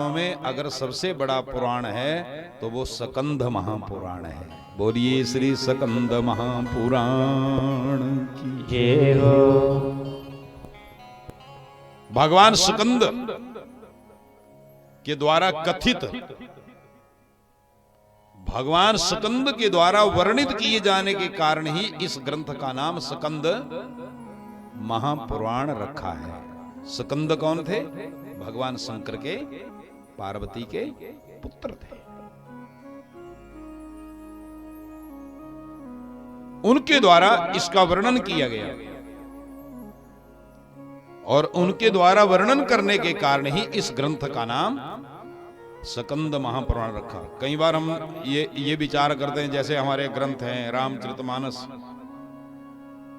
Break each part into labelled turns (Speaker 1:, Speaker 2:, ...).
Speaker 1: में अगर सबसे बड़ा पुराण है तो वो स्कंद महापुराण है। बोलिए श्री स्कंद महापुराण की
Speaker 2: जय हो।
Speaker 1: भगवान स्कंद के द्वारा कथित, भगवान स्कंद के द्वारा वर्णित किए जाने के कारण ही इस ग्रंथ का नाम स्कंद महापुराण रखा है। स्कंद कौन थे? भगवान शंकर के पार्वती के पुत्र थे। उनके द्वारा इसका वर्णन किया गया और उनके द्वारा वर्णन करने के कारण ही इस ग्रंथ का नाम स्कंद महापुराण रखा। कई बार हम ये विचार करते हैं, जैसे हमारे ग्रंथ हैं रामचरितमानस,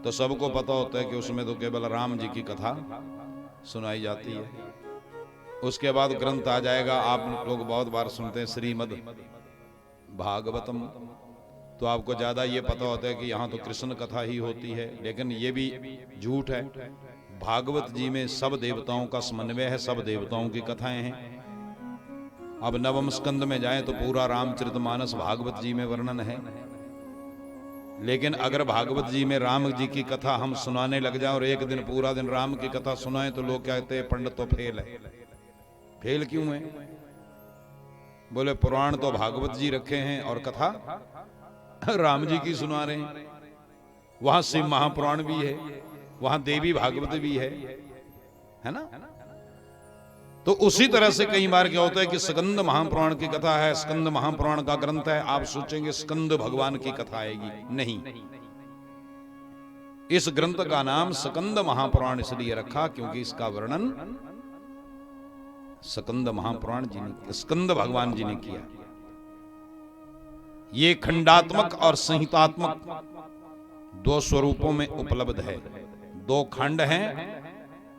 Speaker 1: तो सबको पता होता है कि उसमें तो केवल राम जी की कथा सुनाई जाती है। उसके बाद ग्रंथ आ जाएगा, आप लोग बहुत बार सुनते हैं श्रीमद् भागवतम, तो आपको ज्यादा ये पता होता है कि यहाँ तो कृष्ण कथा ही होती है, लेकिन ये भी झूठ है। भागवत जी में सब देवताओं का समन्वय है, सब देवताओं की कथाएं हैं। अब नवम स्कंद में जाएं तो पूरा रामचरितमानस भागवत जी में वर्णन है, लेकिन अगर भागवत जी में राम जी की कथा हम सुनाने लग जाएं और एक दिन पूरा दिन राम की कथा सुनाएं तो लोग कहते हैं पंडित तो फेल है। फेल क्यों है? बोले पुराण तो भागवत जी रखे हैं और कथा राम जी की सुना रहे हैं। वहां शिव महापुराण भी है, वहां देवी भागवत भी है ना। तो उसी तरह से कई बार क्या होता है कि स्कंद महापुराण की कथा है, स्कंद महापुराण का ग्रंथ है, आप सोचेंगे स्कंद भगवान की कथा आएगी। नहीं, इस ग्रंथ का नाम स्कंद महापुराण इसलिए रखा क्योंकि इसका वर्णन स्कंद महापुराण जी ने, स्कंद भगवान जी ने किया। ये खंडात्मक और संहितात्मक दो स्वरूपों में उपलब्ध है। दो खंड हैं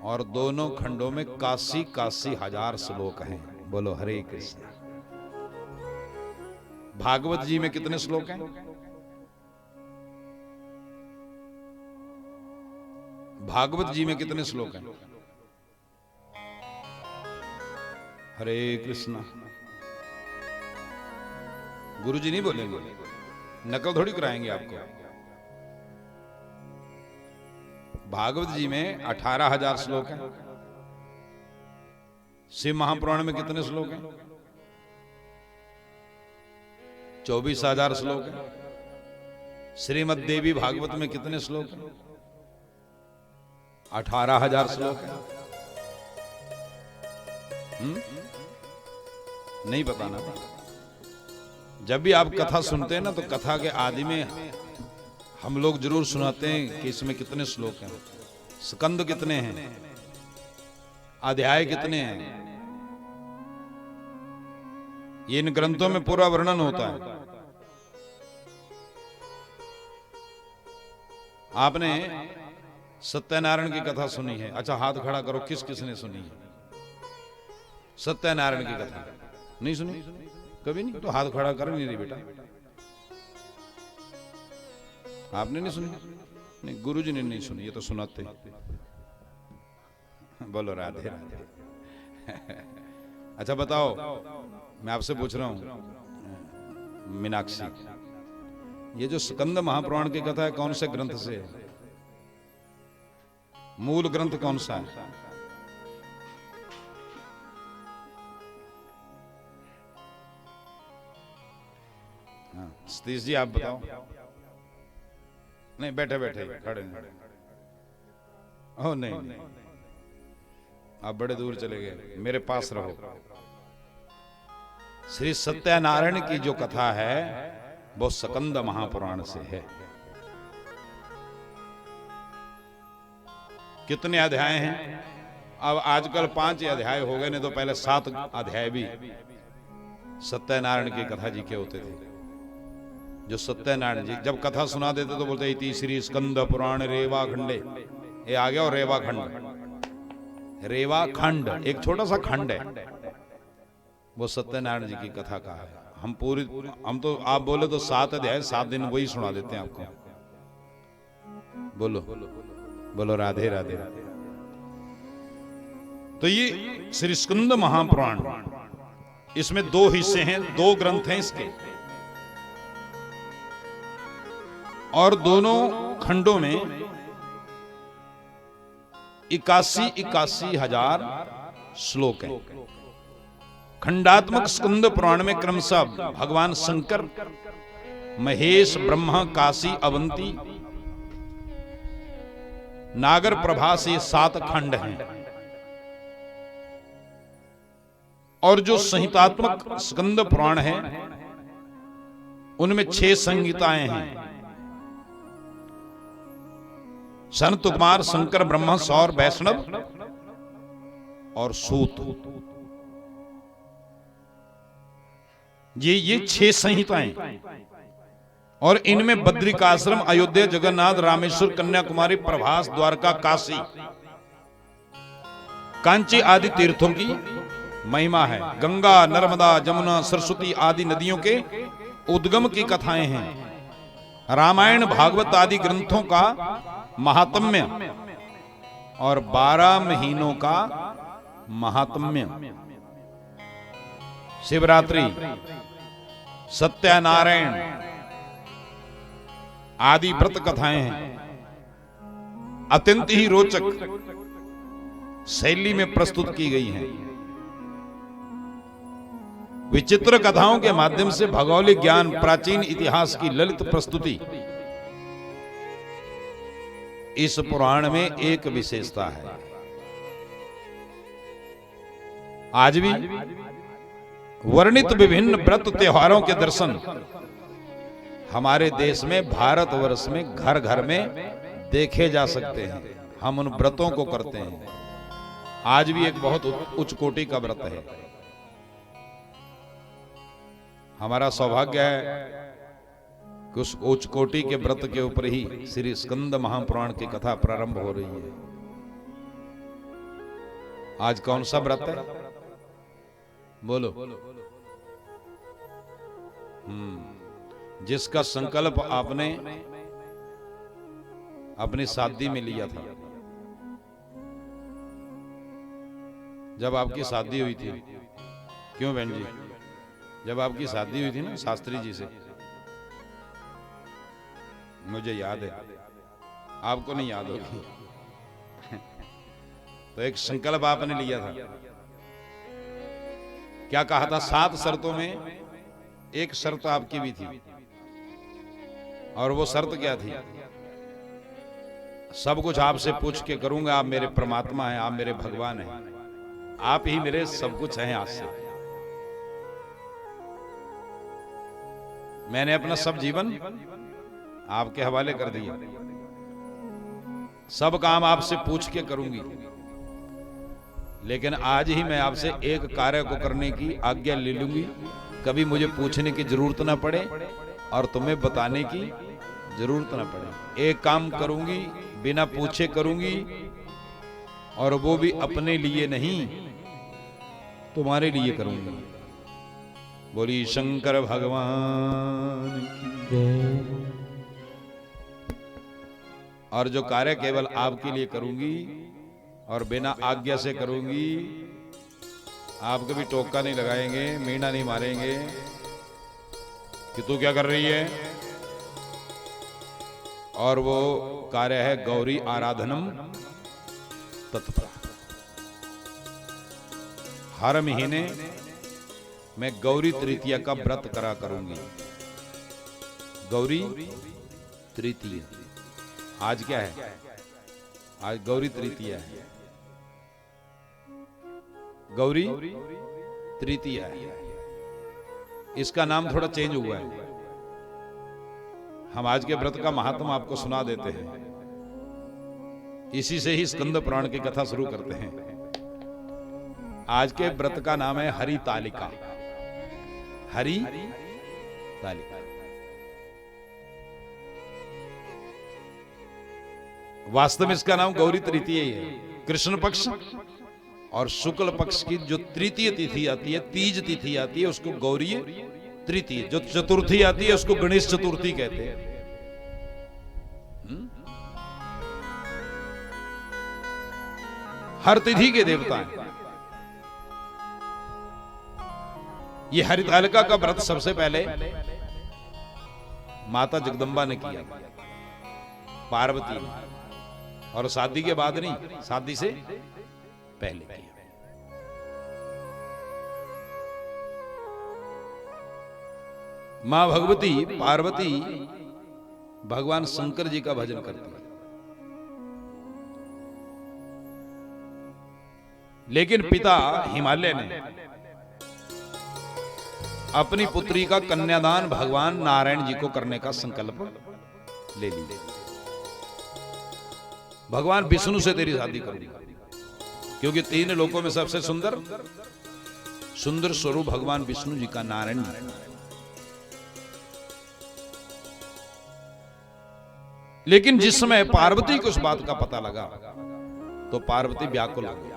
Speaker 1: और दोनों खंडों में 81 हजार श्लोक हैं। बोलो हरे कृष्ण। भागवत जी में कितने श्लोक हैं? भागवत जी में कितने श्लोक हैं? हरे कृष्णा। गुरु जी नहीं बोलेंगे, नकल थोड़ी कराएंगे आपको। भागवत जी में 18,000 श्लोक हैं। शिव महापुराण में कितने श्लोक हैं? 24,000 श्लोक हैं। श्रीमद् देवी भागवत में कितने श्लोक हैं? 18,000 श्लोक हैं। नहीं पता ना। जब भी आप कथा सुनते हैं ना तो कथा के आदि में हम लोग जरूर सुनाते हैं कि इसमें कितने श्लोक हैं, स्कंद कितने हैं, अध्याय कितने हैं। ये इन ग्रंथों में पूरा वर्णन होता है। आपने सत्यनारायण की कथा सुनी है? अच्छा हाथ खड़ा करो, किस किसने सुनी है सत्यनारायण की कथा? नहीं सुनी? कभी नहीं? तो हाथ खड़ा कर नहीं रही बेटा। आपने नहीं सुनी? नहीं, गुरुजी ने नहीं सुनी, ये तो सुनाते। बोलो राधे राधे। अच्छा बताओ, मैं आपसे पूछ रहा हूं मीनाक्षी, ये जो स्कंद महापुराण की कथा है कौन से ग्रंथ से है? मूल ग्रंथ कौन सा है? हाँ, सतीश जी आप बताओ। नहीं, बैठे बैठे खड़े नहीं। ओह नहीं, नहीं, आप बड़े दूर चले गए, मेरे पास रहो। श्री सत्यनारायण की जो कथा है वो स्कंद महापुराण से है। कितने अध्याय हैं? अब आजकल 5 अध्याय हो गए, नहीं तो पहले 7 अध्याय भी सत्यनारायण की कथा जी के होते थे। जो सत्यनारायण जी जब कथा सुना देते तो बोलते इति श्री स्कंद पुराण रेवा खंडे। ये आ गया और रेवा खंड, रेवा खंड एक छोटा सा खंड है, वो सत्यनारायण जी की कथा का है। हम तो आप बोले तो 7 अध्याय 7 दिन वही सुना देते हैं आपको। बोलो बोलो राधे राधे। तो ये श्री स्कंद महापुराण इसमें दो हिस्से हैं, दो ग्रंथ हैं इसके, और दोनों खंडों में 81 हजार श्लोक हैं। खंडात्मक स्कंद पुराण में क्रमशः भगवान शंकर, महेश, ब्रह्मा, काशी, अवंती, नागर प्रभा से 7 खंड हैं, और जो संहितात्मक स्कंद पुराण है उनमें 6 संहिताएं हैं। संत कुमार, शंकर, ब्रह्मा, सौर, वैष्णव और सूत, ये 6 संहिताएं, और इनमें बद्रिकाश्रम, अयोध्या, जगन्नाथ, रामेश्वर, कन्याकुमारी, प्रभास, द्वारका, काशी, कांची आदि तीर्थों की महिमा है। गंगा, नर्मदा, जमुना, सरस्वती आदि नदियों के उद्गम की कथाएं हैं। रामायण, भागवत आदि ग्रंथों का महात्म्य और 12 महीनों का महात्म्य, शिवरात्रि, सत्यनारायण आदि व्रत कथाएं हैं। अत्यंत ही रोचक शैली में प्रस्तुत की गई हैं। विचित्र कथाओं के माध्यम से भौगोलिक ज्ञान, प्राचीन इतिहास की ललित प्रस्तुति इस पुराण में एक विशेषता है। आज भी वर्णित विभिन्न व्रत त्योहारों के दर्शन हमारे देश में, भारतवर्ष में घर घर में देखे जा सकते हैं। हम उन व्रतों को करते हैं। आज भी एक बहुत उच्च कोटि का व्रत है। हमारा सौभाग्य है कि उस उच्च कोटि के व्रत के ऊपर ही श्री स्कंद महापुराण की कथा प्रारंभ हो रही है। आज कौन सा व्रत है बोलो? जिसका संकल्प आपने अपनी शादी में लिया था। जब आपकी शादी हुई थी, क्यों बहन जी, जब आपकी शादी हुई थी ना शास्त्री जी से, मुझे याद है, आपको नहीं याद होगी तो एक संकल्प आपने लिया था। क्या कहा था? 7 शर्तों में एक शर्त आपकी भी थी, और वो शर्त क्या थी? सब कुछ आपसे पूछ के करूंगा। आप मेरे परमात्मा हैं, आप मेरे भगवान हैं, आप ही मेरे सब कुछ हैं। आज से मैंने अपना सब जीवन आपके हवाले कर दिया। सब काम आपसे पूछ के करूंगी, लेकिन आज ही मैं आपसे एक कार्य को करने की आज्ञा ले लूंगी। कभी मुझे पूछने की जरूरत ना पड़े और तुम्हें बताने की जरूरत ना पड़े। एक काम करूंगी, बिना पूछे करूंगी, और वो भी अपने लिए नहीं, तुम्हारे लिए करूंगी। बोली शंकर भगवान की। और जो कार्य केवल आपके लिए करूंगी और बिना आज्ञा से करूंगी, आप कभी टोका नहीं लगाएंगे, मीना नहीं मारेंगे कि तू क्या कर रही है। और वो कार्य है गौरी आराधनम तत्पर। हर महीने मैं गौरी तृतीया का व्रत करा करूंगी। गौरी तृतीया आज क्या है? आज गौरी तृतीया है। गौरी तृतीया है। इसका नाम थोड़ा चेंज हुआ है। हम आज के व्रत का महात्म आपको सुना देते हैं। इसी से ही स्कंद पुराण की कथा शुरू करते हैं। आज के व्रत का नाम है हरि तालिका। हरि तालिका। वास्तव में इसका नाम गौरी तृतीया ही है। कृष्ण पक्ष और शुक्ल पक्ष की जो तृतीय तिथि आती है, तीज तिथि आती है, उसको गौरी तृतीय। जो चतुर्थी आती है उसको गणेश चतुर्थी कहते हैं। हर तिथि के देवता हैं। ये हरितालिका का व्रत सबसे पहले माता जगदम्बा ने किया, पार्वती ने, और शादी के बाद नहीं, शादी से पहले किया। मां भगवती पार्वती भगवान शंकर जी का भजन करती है, लेकिन पिता हिमालय ने अपनी पुत्री का कन्यादान भगवान नारायण जी को करने का संकल्प ले लिया। भगवान विष्णु से तेरी शादी करूंगा, क्योंकि 3 लोकों में सबसे सुंदर स्वरूप भगवान विष्णु जी का नारायण जी। लेकिन जिस समय पार्वती को उस बात का पता लगा तो पार्वती व्याकुल हो गई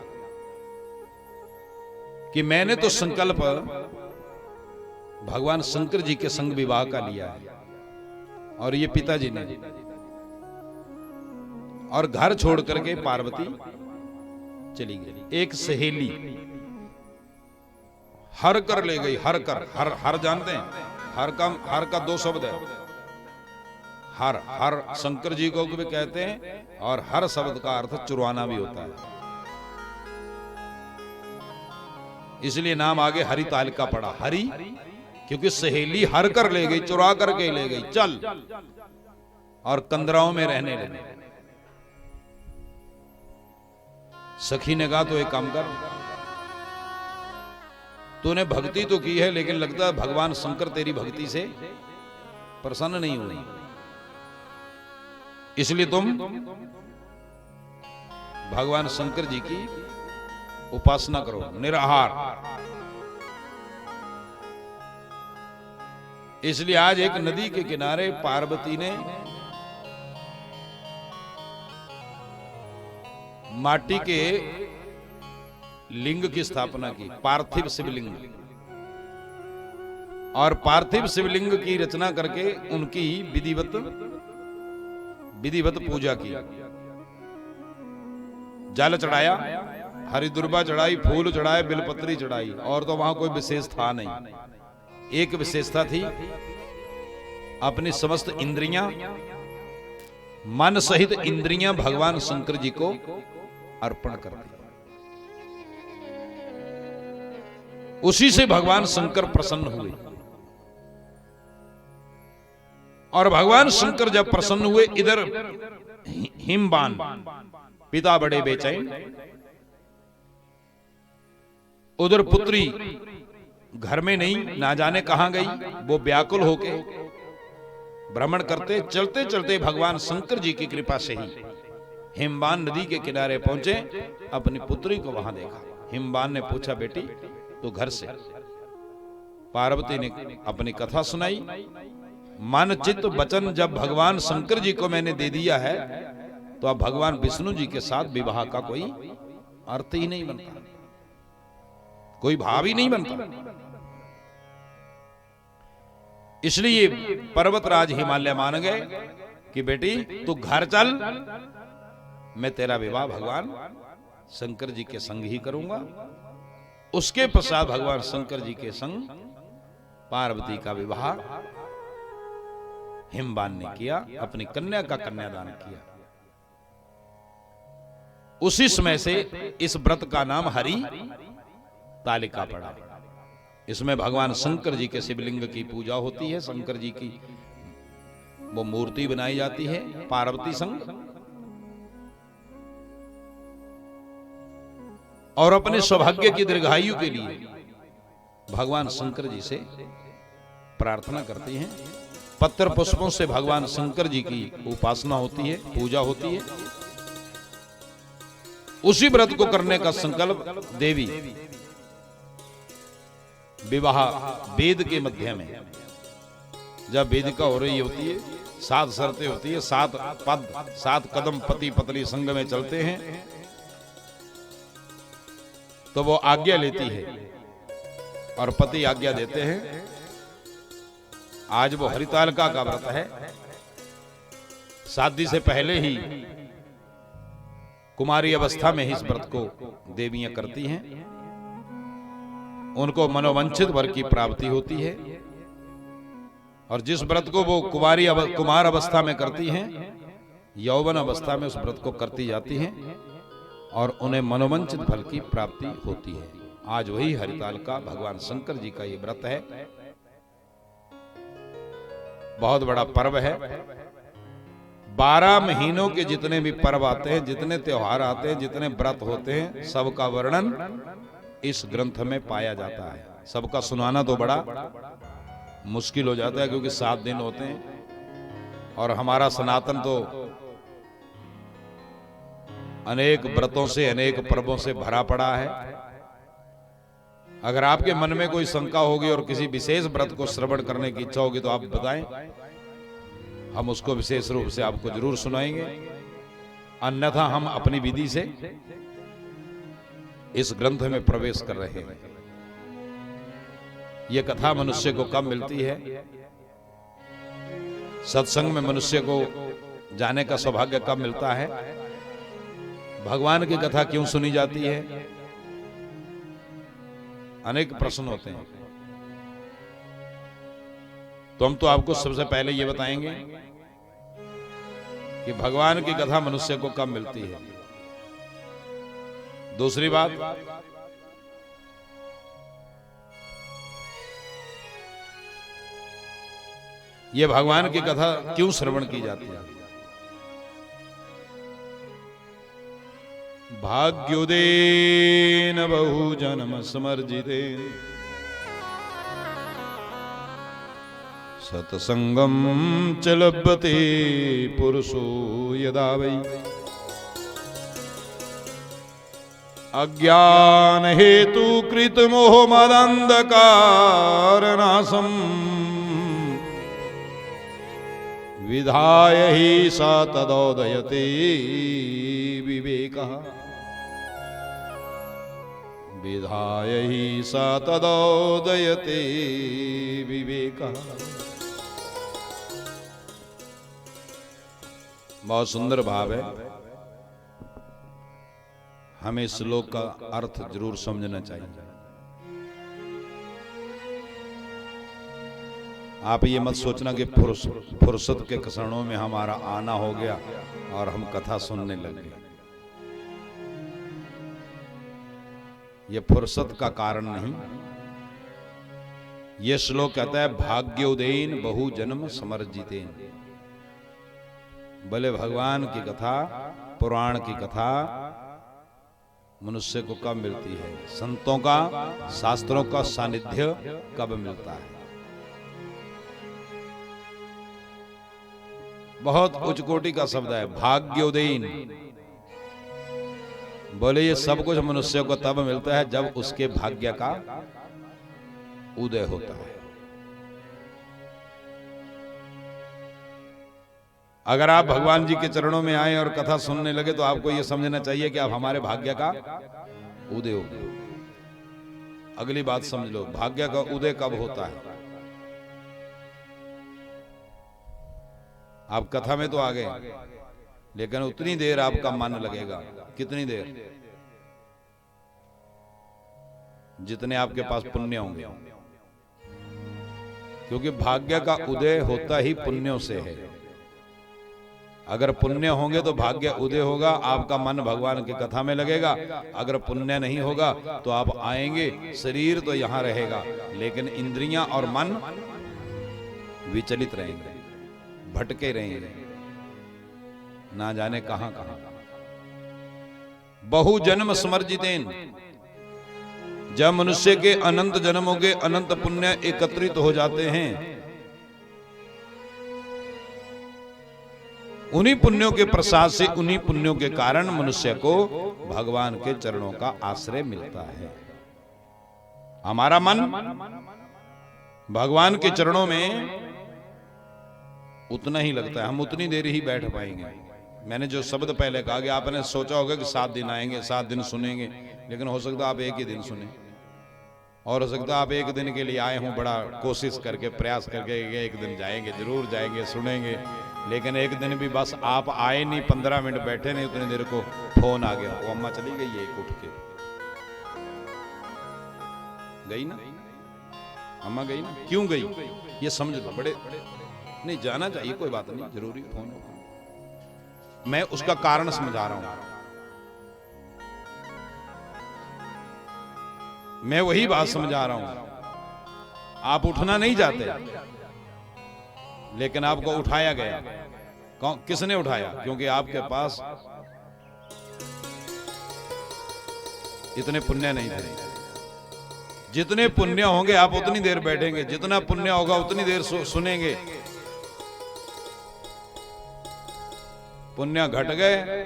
Speaker 1: कि मैंने तो संकल्प भगवान शंकर जी के संग विवाह का लिया है, और ये पिताजी ने, और घर छोड़ करके पार्वती चली गई। एक सहेली हर कर ले गई, हर कर, हर जानते हैं, हर का 2 शब्द है, हर शंकर जी को भी कहते हैं, और हर शब्द का अर्थ चुराना भी होता है, इसलिए नाम आगे हरितालिका पड़ा। हरि क्योंकि सहेली हर कर ले गई, चुरा करके ले गई, चल, और कंदराओं में रहने लगे। सखी ने कहा तो एक काम कर, तूने भक्ति तो की है, लेकिन लगता है भगवान शंकर तेरी भक्ति से प्रसन्न नहीं हुए, इसलिए तुम भगवान शंकर जी की उपासना करो निराहार। इसलिए आज एक नदी के किनारे पार्वती ने माटी के लिंग की स्थापना की, पार्थिव शिवलिंग, और पार्थिव शिवलिंग की रचना करके उनकी विधिवत पूजा की। जल चढ़ाया, हरिदुर्बा चढ़ाई, फूल चढ़ाए, बिलपत्री चढ़ाई, और तो वहां कोई विशेष था नहीं। एक विशेषता थी, अपनी समस्त इंद्रियां, मन सहित इंद्रियां भगवान शंकर जी को अर्पण कर दी। उसी से भगवान शंकर प्रसन्न हुए, और भगवान शंकर जब प्रसन्न हुए, इधर हिमबान पिता बड़े बेचैन, उधर पुत्री घर में नहीं, ना जाने कहां गई, वो व्याकुल होके भ्रमण करते, चलते चलते भगवान शंकर जी की कृपा से ही हिमबान नदी के किनारे पहुंचे, अपनी पुत्री को वहां देखा। हिमबान ने पूछा, बेटी तू घर से? पार्वती ने अपनी कथा सुनाई। मन चित्त वचन जब भगवान शंकर जी को मैंने दे दिया है, तो अब भगवान विष्णु जी के साथ विवाह का कोई अर्थ ही नहीं बनता, कोई भाव ही नहीं बनता। इसलिए पर्वतराज हिमालय मान गए कि बेटी तू घर चल, मैं तेरा विवाह भगवान शंकर जी के संग ही करूंगा। उसके पश्चात भगवान शंकर जी के संग पार्वती का विवाह हिमबान ने किया, अपनी कन्या का कन्यादान किया। उसी समय से इस व्रत का नाम हरि तालिका पड़ा। इसमें भगवान शंकर जी के शिवलिंग की पूजा होती है, शंकर जी की वो मूर्ति बनाई जाती है पार्वती संग, और अपने सौभाग्य की दीर्घायु के लिए भगवान शंकर जी से प्रार्थना करती हैं। पत्र पुष्पों से भगवान शंकर जी की उपासना होती है, पूजा होती है। उसी व्रत को करने का संकल्प देवी विवाह वेद के मध्य में, जब वेदिका हो रही होती है, 7 शर्तें होती है, 7 पद, 7 कदम पति पत्नी संग में चलते हैं, तो वो आज्ञा लेती है और पति आज्ञा देते हैं। आज वो हरितालिका का व्रत है। शादी से पहले ही कुमारी अवस्था में ही इस व्रत को देवियां करती हैं। उनको मनोवांछित वर की प्राप्ति होती है। और जिस व्रत को वो कुमार अवस्था में करती हैं, यौवन अवस्था में उस व्रत को करती जाती हैं और उन्हें मनोवांछित फल की प्राप्ति होती है। आज वही हरिताल का भगवान शंकर जी का ये व्रत है। बहुत बड़ा पर्व है। 12 महीनों के जितने भी पर्व आते हैं, जितने त्योहार आते हैं, जितने व्रत होते हैं, सबका वर्णन इस ग्रंथ में पाया जाता है। सबका सुनाना तो बड़ा मुश्किल हो जाता है, क्योंकि 7 दिन होते हैं और हमारा सनातन तो अनेक व्रतों से, अनेक पर्वों से भरा पड़ा है। अगर आपके मन में कोई शंका होगी और किसी विशेष व्रत को श्रवण करने की इच्छा होगी तो आप बताएं, हम उसको विशेष रूप से आपको जरूर सुनाएंगे। अन्यथा हम अपनी विधि से इस ग्रंथ में प्रवेश कर रहे हैं। यह कथा मनुष्य को कब मिलती है? सत्संग में मनुष्य को जाने का सौभाग्य कब मिलता है? भगवान की कथा क्यों सुनी जाती है? अनेक प्रश्न होते हैं। तो हम तो आपको सबसे पहले ये बताएंगे कि भगवान की कथा मनुष्य को कब मिलती है। दूसरी बात, ये भगवान की कथा क्यों श्रवण की जाती है? भाग्योदेन बहुजन्म समर्जितेन सत्संगम च लभते पुरुषो यदा वै अज्ञान हेतु कृत मोह मदंधकार नाशम विधाय ही सा तदोदयते विवेकः विधाय ही सा तदोदयते विवेकः। बहुत सुंदर भाव है। हमें श्लोक का अर्थ जरूर समझना चाहिए। आप ये मत सोचना कि फुर्सत के क्षणों में हमारा आना हो गया और हम कथा सुनने लग गए। ये फुर्सत का कारण नहीं। ये श्लोक कहता है भाग्योदयेन बहु जन्म समर्जितेन। भले भगवान की कथा, पुराण की कथा मनुष्य को कब मिलती है? संतों का, शास्त्रों का सानिध्य कब मिलता है? बहुत उच्च कोटि का शब्द है भाग्योदयेन। बोले ये सब कुछ मनुष्य को तब मिलता है जब उसके भाग्य का उदय होता है। अगर आप भगवान जी के चरणों में आए और कथा सुनने लगे तो आपको यह समझना चाहिए कि आप हमारे भाग्य का उदय हो गए। अगली बात समझ लो, भाग्य का उदय कब होता है? आप कथा में तो आ गए, लेकिन उतनी देर आपका मन लगेगा। कितनी देर? जितने आपके पास पुण्य होंगे, क्योंकि भाग्य का उदय होता ही पुण्यों से है। अगर पुण्य होंगे तो भाग्य उदय होगा, आपका मन भगवान की कथा में लगेगा। अगर पुण्य नहीं होगा तो आप आएंगे, शरीर तो यहां रहेगा, लेकिन इंद्रियां और मन विचलित रहेंगे, भटके रहेंगे, ना जाने कहां कहां। बहु जन्म समर्जितेन। जब मनुष्य के अनंत जन्मों के अनंत पुण्य एकत्रित हो जाते हैं, उन्हीं पुण्यों के प्रसाद से, उन्हीं पुण्यों के कारण मनुष्य को भगवान के चरणों का आश्रय मिलता है। हमारा मन भगवान के चरणों में उतना ही लगता है, हम उतनी देर ही बैठ पाएंगे। मैंने जो शब्द पहले कहा कि आपने सोचा होगा कि 7 दिन आएंगे, 7 दिन सुनेंगे, लेकिन हो सकता आप एक ही दिन सुने, और हो सकता आप एक दिन के लिए आए हों, बड़ा कोशिश करके, प्रयास करके एक दिन जाएंगे, जरूर जाएंगे, सुनेंगे, लेकिन एक दिन भी बस आप आए नहीं, 15 मिनट बैठे नहीं, उतनी देर को फोन आ गया, वो अम्मा चली गई एक उठ के। गई ना, अम्मा गई ना, क्यों गई ये समझ लो। बड़े नहीं जाना चाहिए, कोई बात नहीं, जरूरी फोन होगा। मैं उसका कारण समझा रहा हूं। मैं वही बात समझा रहा हूं। आप उठना नहीं चाहते, लेकिन आपको उठाया गया। किसने उठाया? क्योंकि आपके पास इतने पुण्य नहीं थे। जितने पुण्य होंगे आप उतनी देर बैठेंगे, जितना पुण्य होगा उतनी देर सुनेंगे। पुण्य घट गए,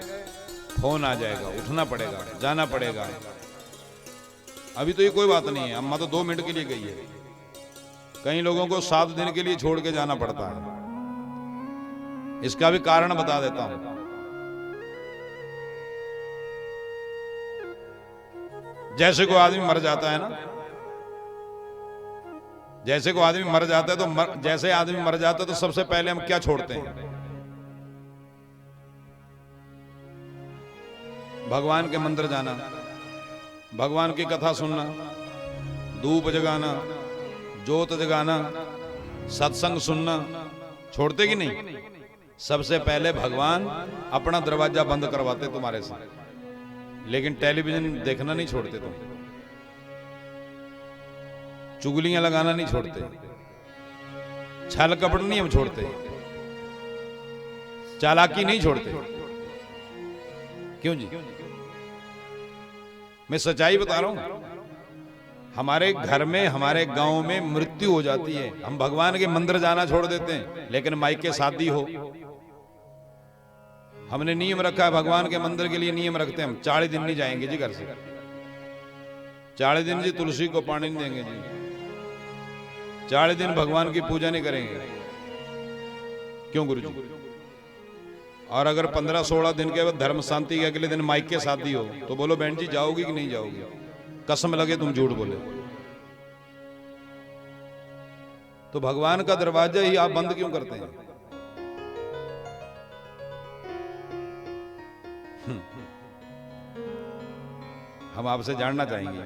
Speaker 1: फोन आ जाएगा, उठना पड़ेगा, जाना पड़ेगा। अभी तो ये कोई बात नहीं है, अम्मा तो 2 मिनट के लिए गई है। कई लोगों को 7 दिन के लिए छोड़ के जाना पड़ता है। इसका भी कारण बता देता हूं। जैसे कोई आदमी मर जाता है ना, जैसे कोई आदमी मर जाता है तो जैसे आदमी मर जाता है तो सबसे पहले हम क्या छोड़ते हैं? भगवान के मंदिर जाना, भगवान की कथा सुनना, धूप जगाना, जोत जगाना, सत्संग सुनना छोड़ते कि नहीं? सबसे पहले भगवान अपना दरवाजा बंद करवाते तुम्हारे से, लेकिन टेलीविजन देखना नहीं छोड़ते तुम, चुगलियां लगाना नहीं छोड़ते, छल कपट नहीं हम छोड़ते, चालाकी नहीं छोड़ते। क्यों जी? मैं सच्चाई बता रहा हूं। हमारे घर में, हमारे गांव में मृत्यु हो जाती है, हम भगवान के मंदिर जाना छोड़ देते हैं, लेकिन माइक के शादी हो, हमने नियम रखा है, भगवान के मंदिर के लिए नियम रखते हैं हम, 40 दिन नहीं जाएंगे जी घर से, 40 दिन जी तुलसी को पानी नहीं देंगे जी, 40 दिन भगवान की पूजा नहीं करेंगे। क्यों गुरु जी? और अगर 15-16 दिन के बाद धर्म शांति के अगले दिन माइक के शादी हो तो बोलो बहन जी जाओगी कि नहीं जाओगी? कसम लगे तुम झूठ बोले तो भगवान का दरवाजा ही आप बंद क्यों करते हैं? हम आपसे जानना चाहेंगे।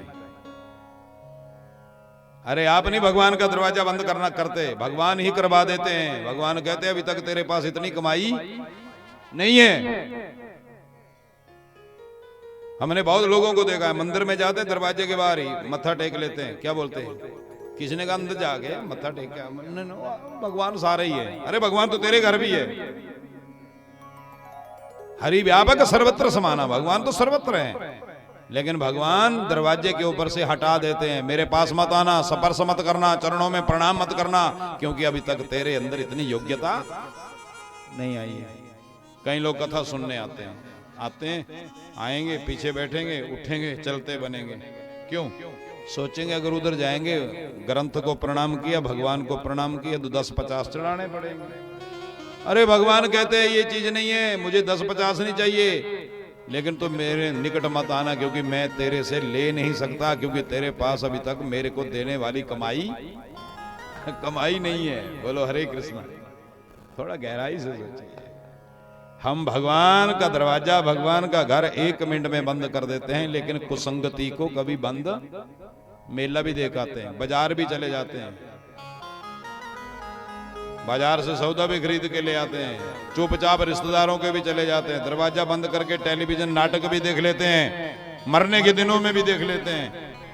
Speaker 1: अरे आप नहीं भगवान का दरवाजा बंद करना करते, भगवान ही करवा देते हैं। भगवान कहते हैं अभी तक तेरे पास इतनी कमाई नहीं है। हमने बहुत लोगों को देखा है, मंदिर में जाते हैं, दरवाजे के बाहर ही मत्था टेक लेते हैं। क्या बोलते हैं? किसी ने कहा अंदर जाके मत्था टेक के भगवान सारे ही है। अरे भगवान तो तेरे घर भी है। हरि व्यापक सर्वत्र समाना, भगवान तो सर्वत्र है, लेकिन भगवान दरवाजे के ऊपर से हटा देते हैं। मेरे पास मत आना, स्पर्श मत करना, चरणों में प्रणाम मत करना, क्योंकि अभी तक तेरे अंदर इतनी योग्यता नहीं आई है। कई लोग कथा सुनने आते हैं, आएंगे, पीछे बैठेंगे, उठेंगे, चलते बनेंगे। क्यों? सोचेंगे अगर उधर जाएंगे, ग्रंथ को प्रणाम किया, भगवान को प्रणाम किया, तो 10-50 चढ़ाने पड़ेंगे। अरे भगवान कहते हैं ये चीज नहीं है, मुझे 10-50 नहीं चाहिए, लेकिन तो मेरे निकट मत आना, क्योंकि मैं तेरे से ले नहीं सकता, क्योंकि तेरे पास अभी तक मेरे को देने वाली कमाई नहीं है। बोलो हरे कृष्णा। थोड़ा गहराई से सोचिए। हम भगवान का दरवाजा, भगवान का घर 1 मिनट में बंद कर देते हैं, लेकिन कुसंगति को कभी बंद। मेला भी देखाते हैं, बाजार भी चले जाते हैं, बाजार से सौदा भी खरीद के ले आते हैं, चुपचाप रिश्तेदारों के भी चले जाते हैं, दरवाजा बंद करके टेलीविजन नाटक भी देख लेते हैं, मरने के दिनों में भी देख लेते हैं,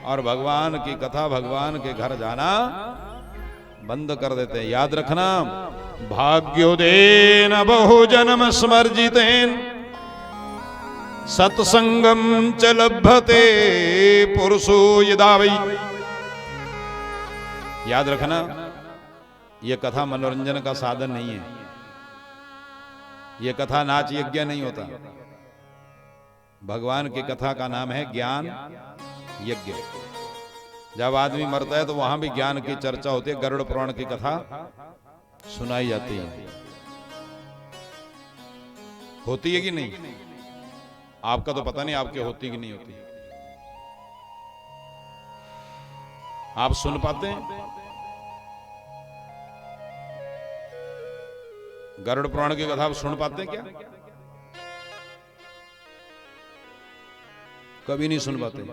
Speaker 1: और भगवान की कथा, भगवान के घर जाना बंद कर देते हैं। याद रखना, भाग्योदेन बहुजन्म स्मर्जितेन सत्संगम च लभते पुरुषो यदा वै। याद रखना, यह कथा मनोरंजन का साधन नहीं है, यह कथा नाच यज्ञ नहीं होता। भगवान की कथा का नाम है ज्ञान यज्ञ। जब आदमी मरता है तो वहां भी ज्ञान की चर्चा होती है, गरुड़ पुराण की कथा सुनाई जाती है। होती है कि नहीं? आपका तो पता नहीं, आपके होती कि नहीं होती। आप सुन पाते हैं? गरुड़ पुराण की कथा आप सुन पाते हैं क्या? कभी नहीं सुन पाते।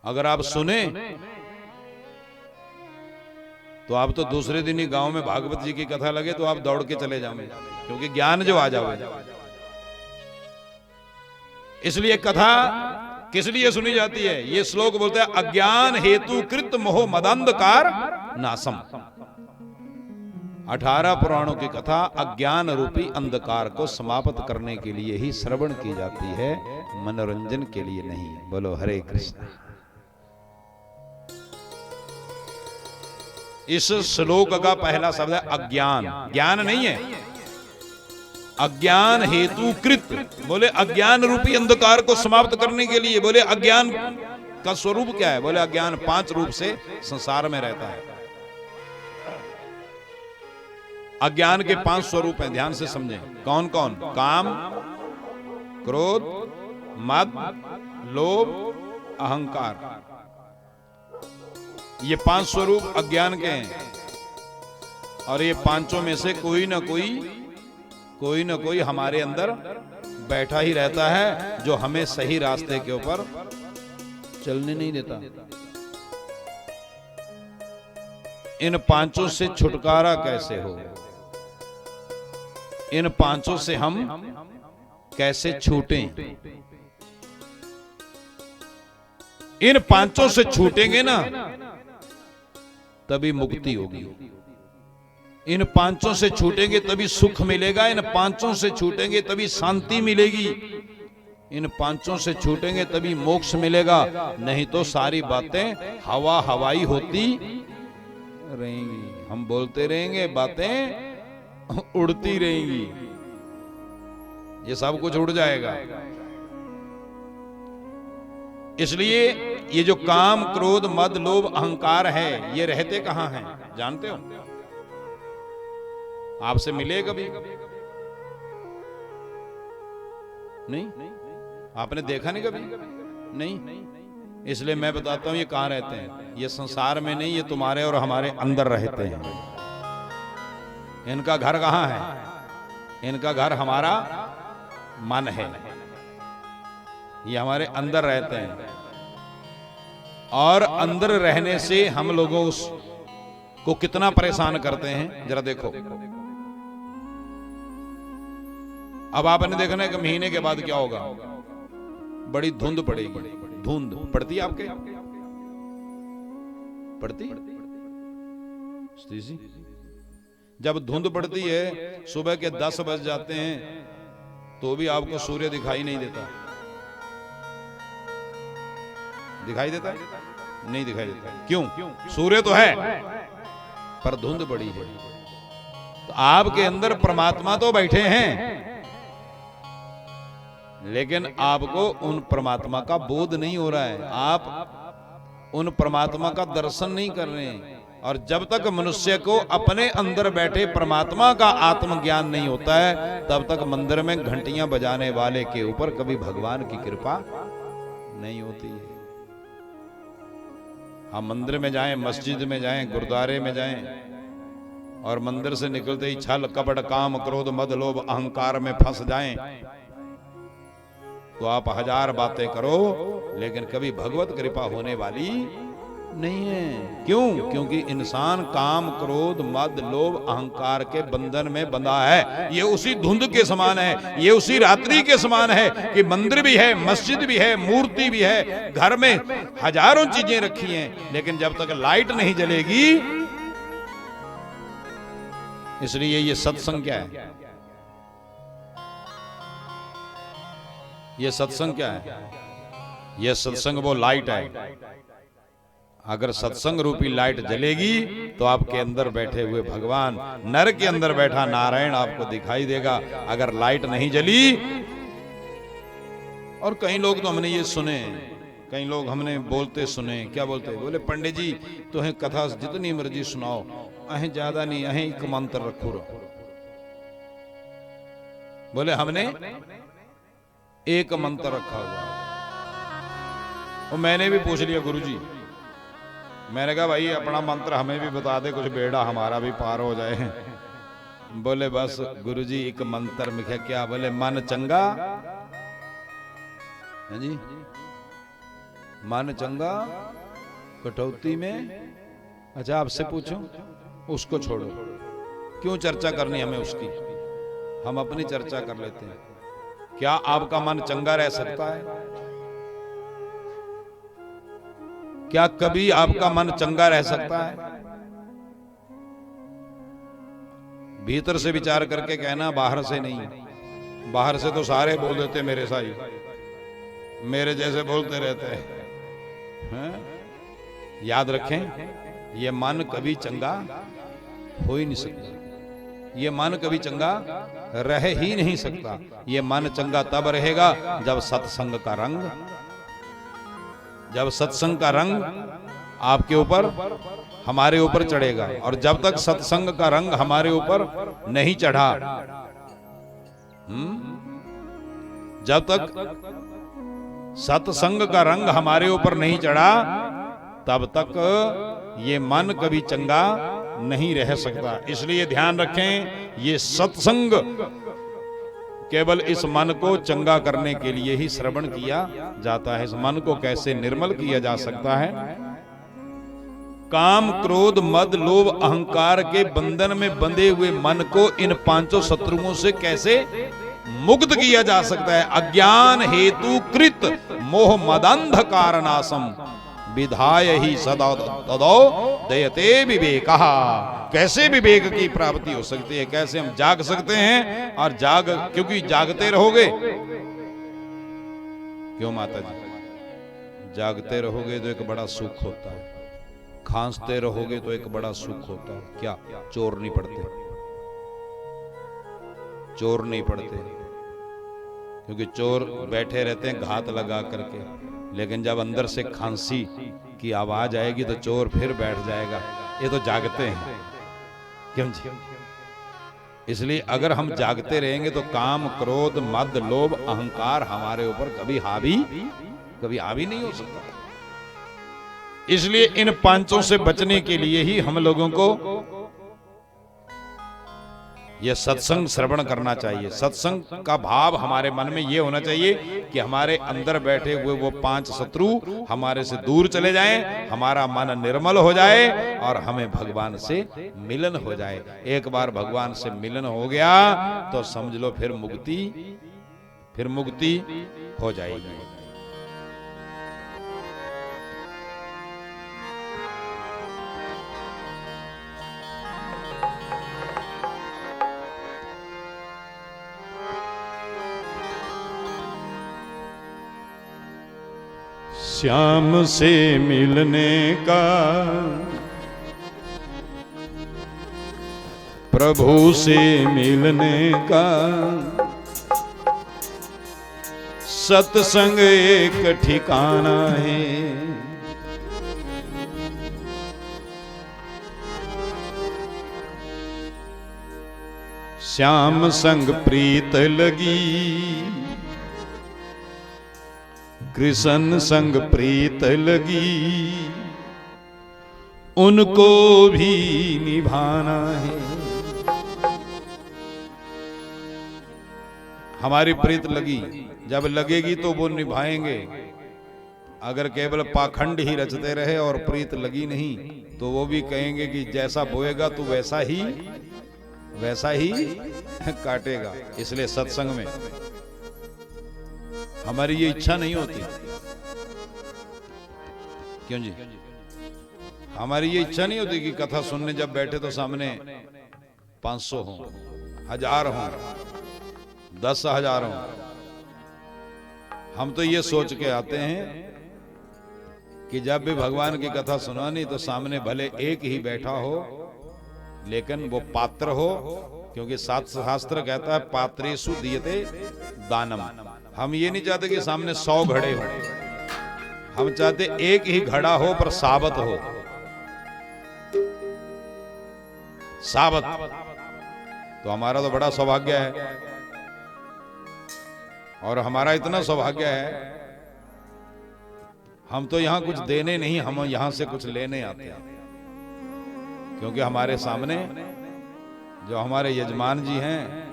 Speaker 1: अगर आप सुने तो आप तो दूसरे दिन ही गांव में भागवत जी की कथा लगे तो आप दौड़ के चले जाओगे, क्योंकि ज्ञान जो आ जाओगे। इसलिए कथा किस लिए सुनी जाती है? ये श्लोक बोलते हैं अज्ञान हेतु कृत मोह मदांधकार नासम। 18 पुराणों की कथा अज्ञान रूपी अंधकार को समाप्त करने के लिए ही श्रवण की जाती है, मनोरंजन के लिए नहीं। बोलो हरे कृष्ण। इस श्लोक का पहला शब्द है अज्ञान। ज्ञान नहीं है, अज्ञान हेतु कृत। बोले अज्ञान रूपी अंधकार को समाप्त करने के लिए। बोले अज्ञान का स्वरूप क्या है? बोले अज्ञान 5 रूप से संसार में रहता है। अज्ञान के 5 स्वरूप हैं, ध्यान से समझें। कौन कौन? काम, क्रोध, मद, लोभ, अहंकार। ये 5 स्वरूप अज्ञान के हैं। और ये पांचों में से कोई ना कोई हमारे अंदर बैठा ही रहता है, जो हमें सही रास्ते के ऊपर चलने नहीं देता। इन 5 से छुटकारा कैसे हो? इन 5 से हम कैसे छूटें? इन 5 से छूटेंगे ना तभी मुक्ति होगी। इन 5 से छूटेंगे तभी सुख मिलेगा। इन 5 से छूटेंगे तभी शांति मिलेगी। इन 5 से छूटेंगे तभी मोक्ष मिलेगा। नहीं तो सारी बातें हवाई होती रहेंगी। हम बोलते रहेंगे, बातें उड़ती रहेंगी। ये सब कुछ उड़ जाएगा। इसलिए ये जो काम, क्रोध, मद, लोभ, अहंकार है, ये रहते कहां हैं जानते हो? आपसे मिले कभी? नहीं? आपने देखा नहीं कभी? नहीं? इसलिए मैं बताता हूं ये कहां रहते हैं। ये संसार में नहीं, ये तुम्हारे और हमारे अंदर रहते हैं। इनका घर कहां है? इनका घर हमारा मन है। ये हमारे अंदर रहते हैं। और अंदर रहने से हम लोगों को कितना परेशान करते हैं जरा देखो। अब आपने देखना है कि महीने के बाद क्या होगा। बड़ी धुंध पड़ेगी। धुंध पड़ती है आपके? पड़ती? जब धुंध पड़ती है, सुबह के 10 बज जाते हैं तो भी आपको सूर्य दिखाई नहीं देता। दिखाई देता है? नहीं दिखाई देता। क्यों? सूर्य तो है पर धुंध बड़ी है। तो आपके अंदर परमात्मा तो बैठे हैं, लेकिन आपको उन परमात्मा का बोध नहीं हो रहा है। आप उन परमात्मा का दर्शन नहीं कर रहे हैं। और जब तक मनुष्य को अपने अंदर बैठे परमात्मा का आत्मज्ञान नहीं होता है, तब तक मंदिर में घंटियां बजाने वाले के ऊपर कभी भगवान की कृपा नहीं होती है। हम मंदिर में जाएं, मस्जिद में जाएं, गुरुद्वारे में जाएं, और मंदिर से निकलते ही छल, कपट, काम, क्रोध, मद, लोभ, अहंकार में फंस जाएं, तो आप 1000 बातें करो, लेकिन कभी भगवत कृपा होने वाली नहीं है। क्यों? क्योंकि इंसान काम, क्रोध, मद, लोभ, अहंकार के बंधन में बंधा है। ये उसी धुंध के समान है, ये उसी रात्रि के समान है कि मंदिर भी है, मस्जिद भी है, मूर्ति भी है, घर में हजारों चीजें रखी हैं, लेकिन जब तक लाइट नहीं जलेगी। इसलिए ये सत्संग क्या है? ये सत्संग क्या है? ये सत्संग वो लाइट है। अगर सत्संग रूपी लाइट जलेगी तो आपके अंदर बैठे हुए भगवान, नर के अंदर बैठा नारायण आपको दिखाई देगा। अगर लाइट नहीं जली, और कई लोग तो हमने ये सुने, कई लोग हमने बोलते सुने, क्या बोलते? बोले पंडित जी तुम्हें कथा जितनी मर्जी सुनाओ, अहें ज्यादा नहीं, अहें एक मंत्र रखो। बोले हमने एक मंत्र रखा हुआ। और मैंने भी पूछ लिया गुरुजी, मैंने कहा भाई अपना मंत्र हमें भी बता दे, कुछ बेड़ा हमारा भी पार हो जाए। बोले बस गुरुजी एक मंत्र में क्या? बोले मन चंगा है जी, मन चंगा कटौती में। अच्छा आपसे पूछूं, उसको छोड़ो, क्यों चर्चा करनी हमें उसकी, हम अपनी चर्चा कर लेते हैं। क्या आपका मन चंगा रह सकता है? क्या कभी आपका मन चंगा रह सकता है? भीतर से विचार करके कहना, बाहर से नहीं। बाहर से तो सारे बोल देते मेरे साई, मेरे जैसे बोलते रहते हैं। याद रखें, ये मन कभी चंगा हो ही नहीं सकता, ये मन कभी चंगा रह ही नहीं सकता। ये मन चंगा तब रहेगा जब सत्संग का रंग, जब सत्संग का रंग आपके ऊपर, हमारे ऊपर चढ़ेगा। और जब तक सत्संग का रंग हमारे ऊपर नहीं चढ़ा, जब तक सत्संग का रंग हमारे ऊपर नहीं चढ़ा, तब तक ये मन कभी चंगा नहीं रह सकता। इसलिए ध्यान रखें, ये सत्संग केवल इस मन को चंगा करने के लिए ही श्रवण किया जाता है। इस मन को कैसे निर्मल किया जा सकता है? काम, क्रोध, मद, लोभ, अहंकार के बंधन में बंधे हुए मन को इन पांचों शत्रुओं से कैसे मुक्त किया जा सकता है? अज्ञान हेतु कृत मोह मदंधकार नाशम विधाय ही सदा तदो दयते विवेकः। कैसे विवेक की प्राप्ति हो सकती है? कैसे हम जाग सकते हैं? और क्योंकि जागते रहोगे, क्यों माता जी, जागते रहोगे तो एक बड़ा सुख होता है, खांसते रहोगे तो एक बड़ा सुख होता है। क्या चोर नहीं पड़ते? चोर नहीं पड़ते, क्योंकि चोर बैठे रहते हैं घात लगा करके, लेकिन जब अंदर से खांसी की आवाज आएगी तो चोर फिर बैठ जाएगा। ये तो जागते हैं, क्यों जी? इसलिए अगर हम जागते रहेंगे तो काम, क्रोध, मद, लोभ, अहंकार हमारे ऊपर कभी हावी नहीं हो सकता। इसलिए इन पांचों से बचने के लिए ही हम लोगों को यह सत्संग श्रवण करना चाहिए। सत्संग का भाव हमारे मन में यह होना चाहिए कि हमारे अंदर बैठे हुए वो पांच शत्रु हमारे से दूर चले जाएं, हमारा मन निर्मल हो जाए और हमें भगवान से मिलन हो जाए। एक बार भगवान से मिलन हो गया तो समझ लो फिर मुक्ति हो जाएगी। श्याम से मिलने का, प्रभु से मिलने का, सत्संग एक ठिकाना है। श्याम संग प्रीत लगी, कृष्ण संग प्रीत लगी, उनको भी निभाना है। हमारी प्रीत लगी, जब लगेगी तो वो निभाएंगे। अगर केवल पाखंड ही रचते रहे और प्रीत लगी नहीं तो वो भी कहेंगे कि जैसा बोएगा तो वैसा ही काटेगा। इसलिए सत्संग में हमारी ये इच्छा नहीं होती, क्यों जी? हमारी ये इच्छा नहीं होती कि कथा सुनने जब बैठे तो सामने 500 हो, 1000 हो, 10,000 हो। हम तो ये सोच के आते हैं कि जब भी भगवान की कथा सुनानी तो सामने भले एक ही बैठा हो, लेकिन वो पात्र हो, क्योंकि शास्त्र कहता है पात्रेषु दीयते दानम। हम ये नहीं चाहते कि सामने 100 घड़े हो, हम चाहते एक ही घड़ा हो पर साबत हो। साबत तो हमारा तो बड़ा सौभाग्य है, और हमारा इतना सौभाग्य है हम तो यहां कुछ देने नहीं, हम यहां से कुछ लेने आते हैं। क्योंकि हमारे सामने जो हमारे यजमान जी हैं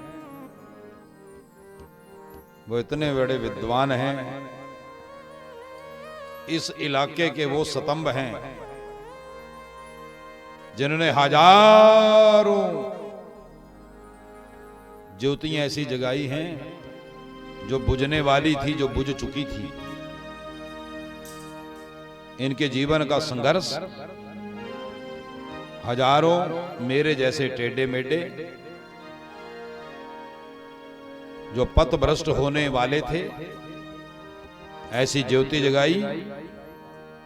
Speaker 1: वो इतने बड़े विद्वान हैं, इस इलाके के वो स्तंभ हैं जिन्होंने हजारों ज्योतियां ऐसी जगाई हैं जो बुझने वाली थी, जो बुझ चुकी थी। इनके जीवन का संघर्ष हजारों मेरे जैसे टेढ़े मेढ़े जो पथ भ्रष्ट होने वाले थे, ऐसी ज्योति जगाई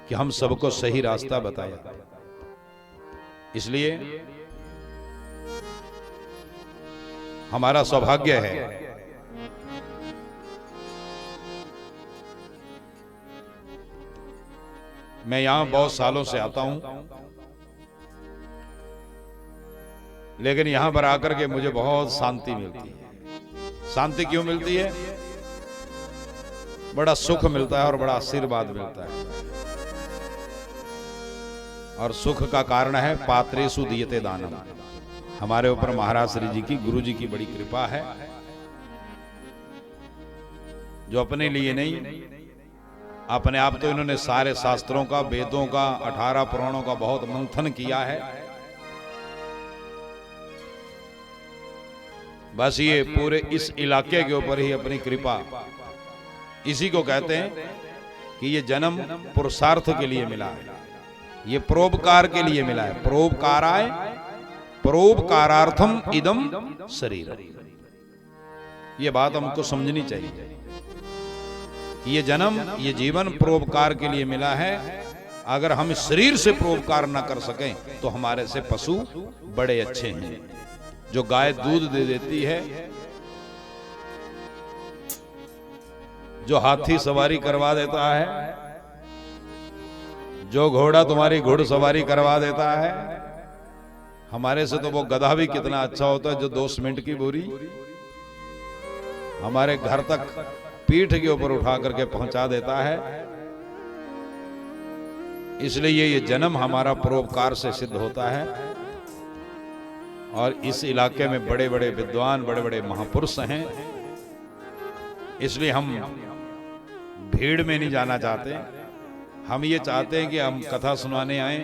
Speaker 1: कि हम सबको सही रास्ता बताया। इसलिए हमारा सौभाग्य है मैं यहां बहुत सालों से आता हूं, लेकिन यहां पर आकर के मुझे बहुत शांति मिलती है। शांति क्यों मिलती है? बड़ा सुख मिलता है और बड़ा आशीर्वाद मिलता है। और सुख का कारण है पात्रेषु दीयते दानम। हमारे ऊपर महाराज श्री जी की, गुरु जी की बड़ी कृपा है, जो अपने लिए नहीं, अपने आप तो इन्होंने सारे शास्त्रों का, वेदों का, 18 पुराणों का बहुत मंथन किया है। बस ये पूरे इस इलाके के ऊपर ही अपनी कृपा, इसी को कहते हैं कि ये जन्म पुरुषार्थ के लिए मिला है, ये परोपकार के लिए मिला है। परोपकाराय परोपकारार्थम इदम शरीर। ये बात हमको समझनी चाहिए कि ये जन्म, ये जीवन परोपकार के लिए मिला है। अगर हम इस शरीर से परोपकार ना कर सकें तो हमारे से पशु बड़े अच्छे हैं। जो गाय दूध दे देती है, जो हाथी सवारी करवा देता है, जो घोड़ा तुम्हारी घुड़सवारी करवा देता है, हमारे से तो वो गधा भी कितना अच्छा होता है जो 2 सीमेंट की बोरी हमारे घर तक पीठ के ऊपर उठा करके पहुंचा देता है। इसलिए ये जन्म हमारा परोपकार से सिद्ध होता है। और इस इलाके में बड़े बड़े विद्वान, बड़े बड़े महापुरुष हैं, इसलिए हम भीड़ में नहीं जाना चाहते। हम ये चाहते हैं कि हम कथा सुनाने आए,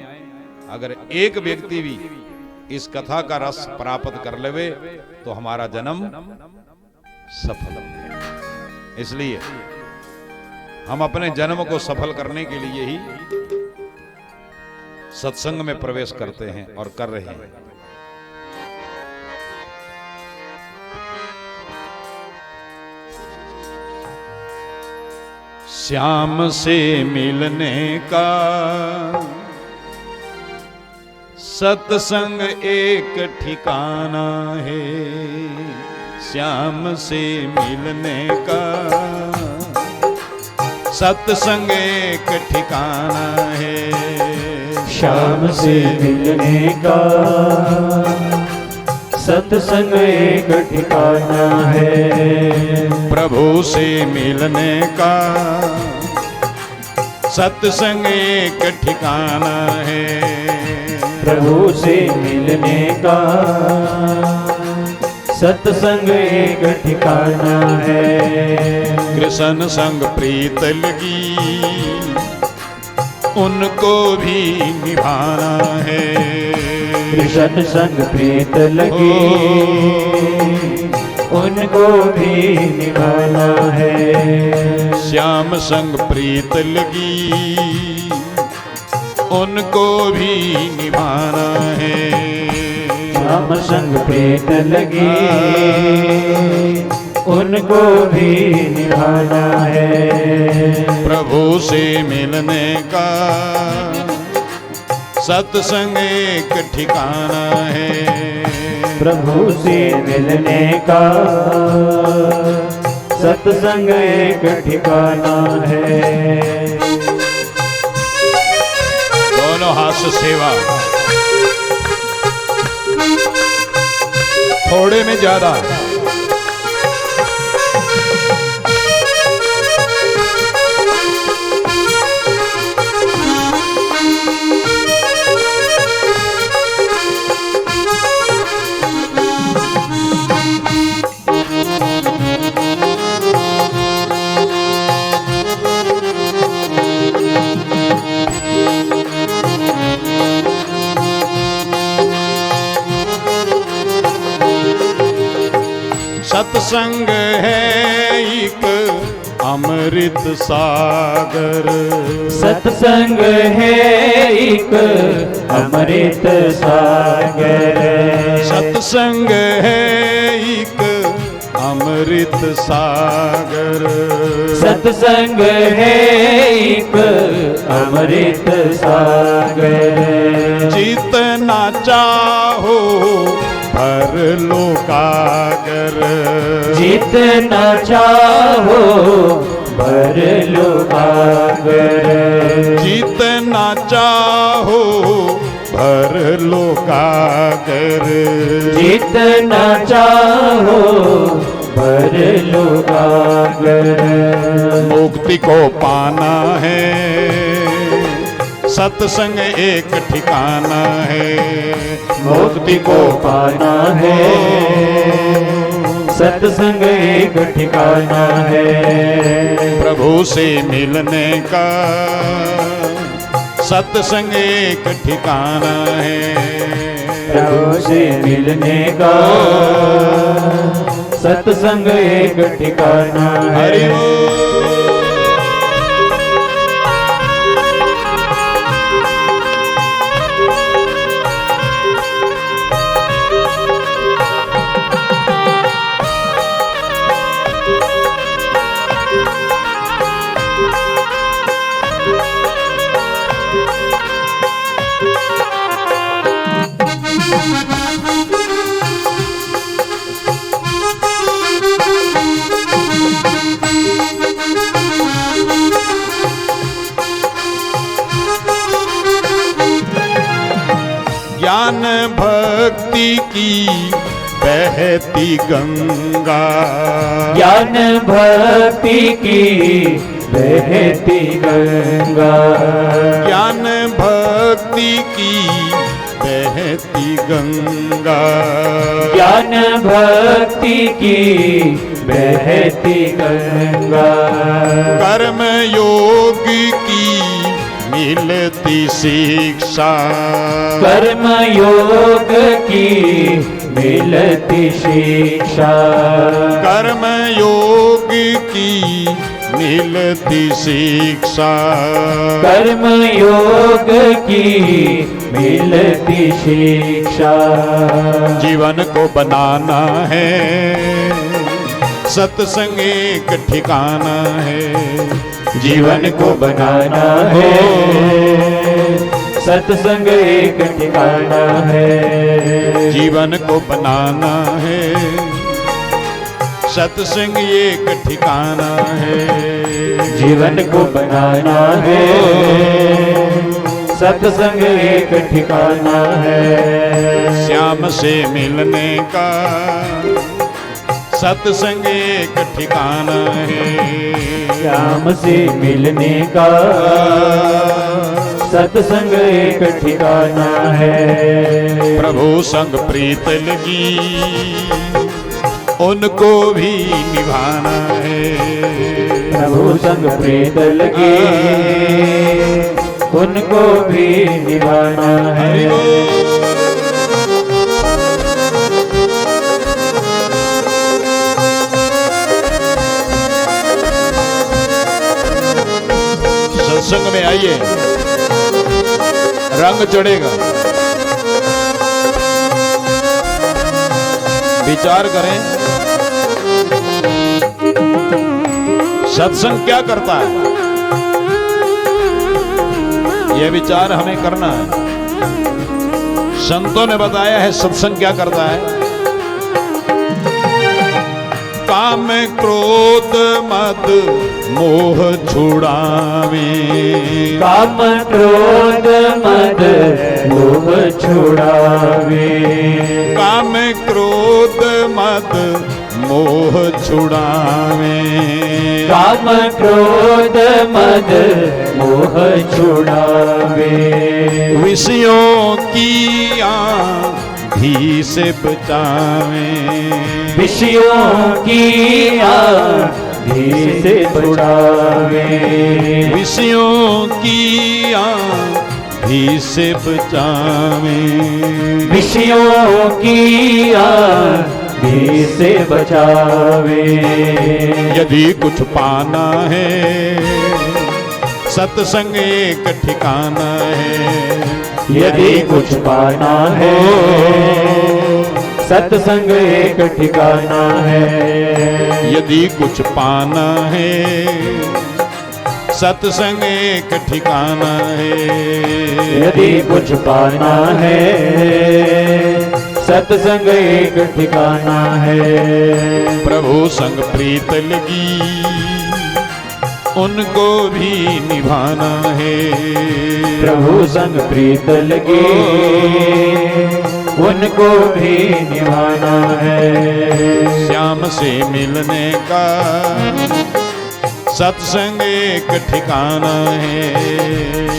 Speaker 1: अगर एक व्यक्ति भी इस कथा का रस प्राप्त कर लेवे तो हमारा जन्म सफल हो गया। इसलिए हम अपने जन्म को सफल करने के लिए ही सत्संग में प्रवेश करते हैं और कर रहे हैं। श्याम से मिलने का सत्संग एक ठिकाना है। श्याम से मिलने का सत्संग एक ठिकाना है।
Speaker 2: श्याम से मिलने का सत्संग एक ठिकाना है।
Speaker 1: प्रभु से मिलने का सत्संग एक ठिकाना है।
Speaker 2: प्रभु से मिलने का सत्संग एक ठिकाना है।
Speaker 1: कृष्ण संग प्रीत लगी उनको भी निभाना है।
Speaker 2: कृष्ण संग प्रीत लगी उनको भी निभाना है।
Speaker 1: श्याम संग प्रीत लगी उनको भी निभाना है।
Speaker 2: श्याम संग प्रीत लगी उनको भी निभाना है।
Speaker 1: प्रभु से मिलने का सत्संग एक ठिकाना है।
Speaker 2: प्रभु से मिलने का सत्संग एक ठिकाना है।
Speaker 1: दोनों हाथ से सेवा, थोड़े में ज्यादा। सत्संग है एक अमृत सागर।
Speaker 2: सत्संग है एक अमृत सागर।
Speaker 1: सत्संग है एक अमृत सागर।
Speaker 2: सत्संग है एक अमृत सागर।
Speaker 1: जितना चाहो भर लो कागर।
Speaker 2: जितना चाहो भर लो कागर।
Speaker 1: जितना चाहो भर लो कागर।
Speaker 2: जितना चाहो भर लो कागर।
Speaker 1: मुक्ति को पाना है सत्संग एक ठिकाना है।
Speaker 2: मुक्ति को पाना है सत्संग एक ठिकाना है।
Speaker 1: प्रभु से मिलने का सत्संग एक ठिकाना है।
Speaker 2: प्रभु से मिलने का सत्संग एक ठिकाना है।
Speaker 1: हरि बोल। ज्ञान भक्ति की बहती गंगा।
Speaker 2: ज्ञान भक्ति की बहती गंगा।
Speaker 1: ज्ञान भक्ति की बहती गंगा।
Speaker 2: ज्ञान भक्ति की बहती गंगा।
Speaker 1: कर्म योग की मिलती शिक्षा।
Speaker 2: कर्म योग की मिलती शिक्षा।
Speaker 1: कर्म योग की मिलती शिक्षा।
Speaker 2: कर्म योग की मिलती शिक्षा।
Speaker 1: जीवन को बनाना है सत्संग एक ठिकाना है।
Speaker 2: जीवन को बनाना है सत्संग एक ठिकाना है।
Speaker 1: जीवन को बनाना है सत्संग एक ठिकाना है।
Speaker 2: जीवन को बनाना है सत्संग एक ठिकाना है।
Speaker 1: श्याम से मिलने का सत्संग एक ठिकाना है।
Speaker 2: श्याम से मिलने का सत्संग एक ठिकाना है।
Speaker 1: प्रभु संग प्रीत लगी उनको भी निभाना है।
Speaker 2: प्रभु संग प्रीत लगी उनको भी निभाना है। सत्संग में आइए रंग चढ़ेगा। विचार करें सत्संग क्या करता है, यह विचार हमें करना है। संतों ने बताया है सत्संग क्या करता है। काम क्रोध मद मोह छुड़ावे। काम क्रोध मद मोह छुड़ावे।
Speaker 1: काम क्रोध मद मोह छुड़ावे।
Speaker 2: काम क्रोध मद मोह छुड़ावे।
Speaker 1: विषयों की आंधी से बचावे।
Speaker 2: विषयों की आंधी से छुड़ावे।
Speaker 1: विषयों की आंधी से बचावे।
Speaker 2: विषयों की आंधी भी से बचावे।
Speaker 1: यदि कुछ पाना है सत्संग एक ठिकाना है।
Speaker 2: यदि कुछ पाना है सत्संग एक ठिकाना है।
Speaker 1: यदि कुछ पाना है सत्संग एक ठिकाना है।
Speaker 2: यदि कुछ पाना है सत्संग एक ठिकाना है।
Speaker 1: प्रभु संग प्रीत लगी उनको भी निभाना है।
Speaker 2: प्रभु संग प्रीत लगी उनको भी निभाना है।
Speaker 1: श्याम से मिलने का सत्संग एक ठिकाना है।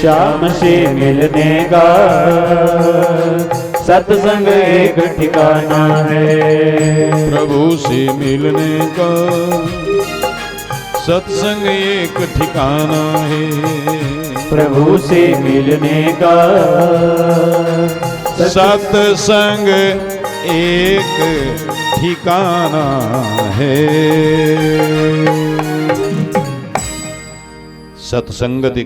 Speaker 2: श्याम से मिलने का सत्संग एक ठिकाना है।
Speaker 1: प्रभु से मिलने का सत्संग एक ठिकाना है।
Speaker 2: प्रभु से मिलने का
Speaker 1: सत्संग एक ठिकाना है। सत्संगति